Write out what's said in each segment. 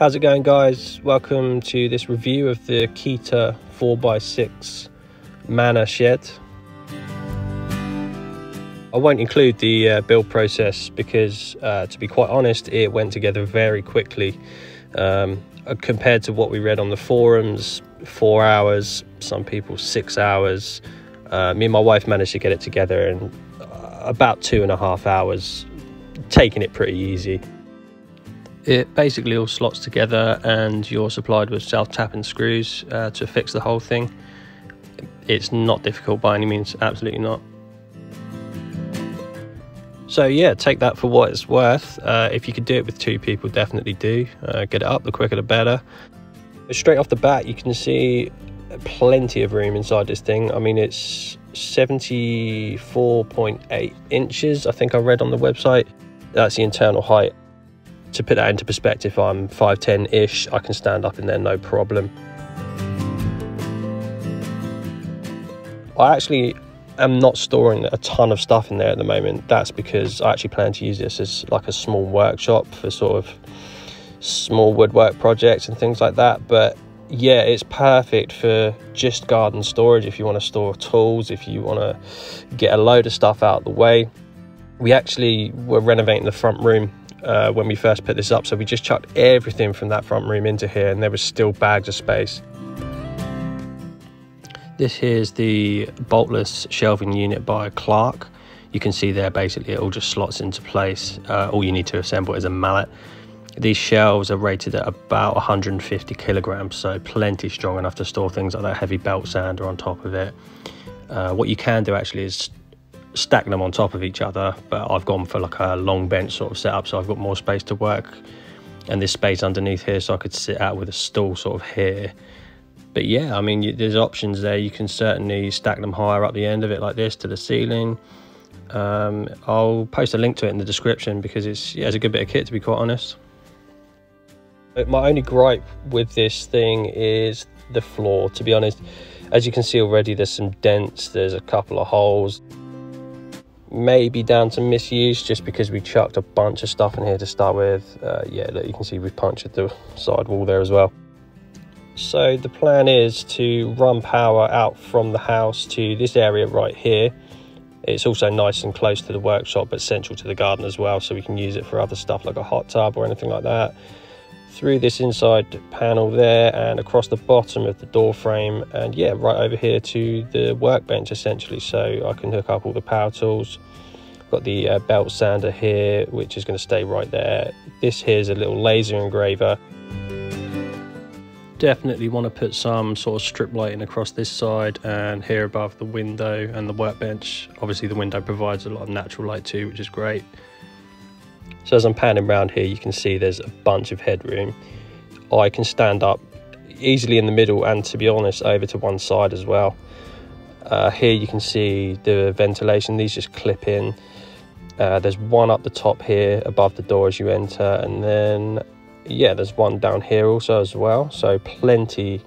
How's it going, guys? Welcome to this review of the Keter 4x6 Manor shed. I won't include the build process because to be quite honest, it went together very quickly compared to what we read on the forums. 4 hours, some people 6 hours. Me and my wife managed to get it together in about 2.5 hours, taking it pretty easy. It basically all slots together and you're supplied with self-tapping screws to fix the whole thing. It's not difficult by any means, absolutely not. So yeah, take that for what it's worth. If you could do it with 2 people, definitely do. Get it up, the quicker the better. But straight off the bat, you can see plenty of room inside this thing. I mean, it's 74.8 inches, I think I read on the website. That's the internal height. To put that into perspective, I'm 5'10"-ish. I can stand up in there, no problem. I actually am not storing a ton of stuff in there at the moment. That's because I actually plan to use this as like a small workshop for sort of small woodwork projects and things like that. But yeah, it's perfect for just garden storage. If you want to store tools, if you want to get a load of stuff out of the way. We actually were renovating the front room when we first put this up, so we just chucked everything from that front room into here and there was still bags of space. This here's the Boltless shelving unit by Clark. You can see there basically it all just slots into place. All you need to assemble is a mallet. These shelves are rated at about 150 kilograms, so plenty strong enough to store things like that heavy belt sander on top of it. What you can do actually is stack them on top of each other, but I've gone for like a long bench sort of setup, so I've got more space to work, and this space underneath here so I could sit out with a stool sort of here. But yeah, I mean, there's options there. You can certainly stack them higher up the end of it like this to the ceiling. I'll post a link to it in the description because it's a good bit of kit, to be quite honest. But my only gripe with this thing is the floor, to be honest. As you can see already, there's some dents, there's a couple of holes. Maybe down to misuse, just because we chucked a bunch of stuff in here to start with. Yeah, look, you can see we've punctured the side wall there as well. So the plan is to run power out from the house to this area right here. It's also nice and close to the workshop, but central to the garden as well, so we can use it for other stuff like a hot tub or anything like that. Through this inside panel there and across the bottom of the door frame, and yeah, right over here to the workbench essentially, so I can hook up all the power tools. Got the belt sander here, which is going to stay right there. This here is a little laser engraver. Definitely want to put some sort of strip lighting across this side and here above the window and the workbench. Obviously the window provides a lot of natural light too, which is great. So as I'm panning around here, you can see there's a bunch of headroom. I can stand up easily in the middle and, to be honest, over to one side as well. Here you can see the ventilation. These just clip in. There's one up the top here above the door as you enter, and then yeah, there's one down here also as well. So plenty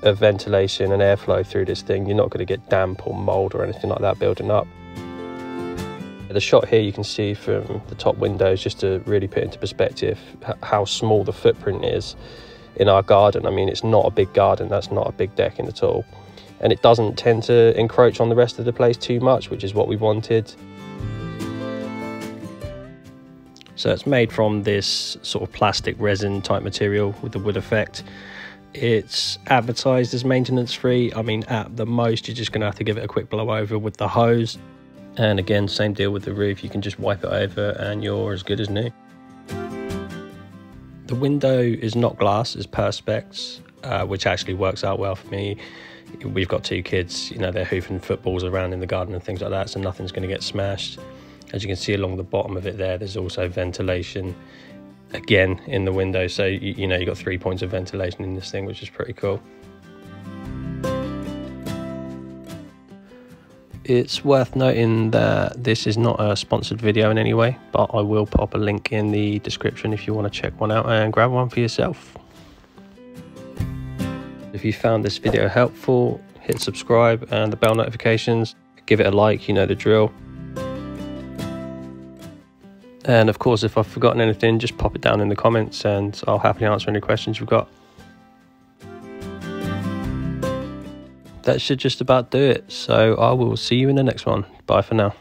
of ventilation and airflow through this thing. You're not going to get damp or mold or anything like that building up. The shot here you can see from the top windows, just to really put into perspective how small the footprint is in our garden. I mean, it's not a big garden, that's not a big decking at all, and it doesn't tend to encroach on the rest of the place too much, which is what we wanted. So it's made from this sort of plastic resin type material with the wood effect. It's advertised as maintenance free. I mean, at the most you're just going to have to give it a quick blow over with the hose. And again, same deal with the roof, you can just wipe it over and you're as good as new. The window is not glass, it's perspex, which actually works out well for me. We've got 2 kids, you know, they're hoofing footballs around in the garden and things like that, so nothing's going to get smashed. As you can see along the bottom of it there's also ventilation again in the window, so you know, you've got 3 points of ventilation in this thing, which is pretty cool. It's worth noting that this is not a sponsored video in any way, but I will pop a link in the description if you want to check one out and grab one for yourself. If you found this video helpful, hit subscribe and the bell notifications. Give it a like, you know the drill. And of course, if I've forgotten anything, just pop it down in the comments and I'll happily answer any questions you've got. That should just about do it. So I will see you in the next one. Bye for now.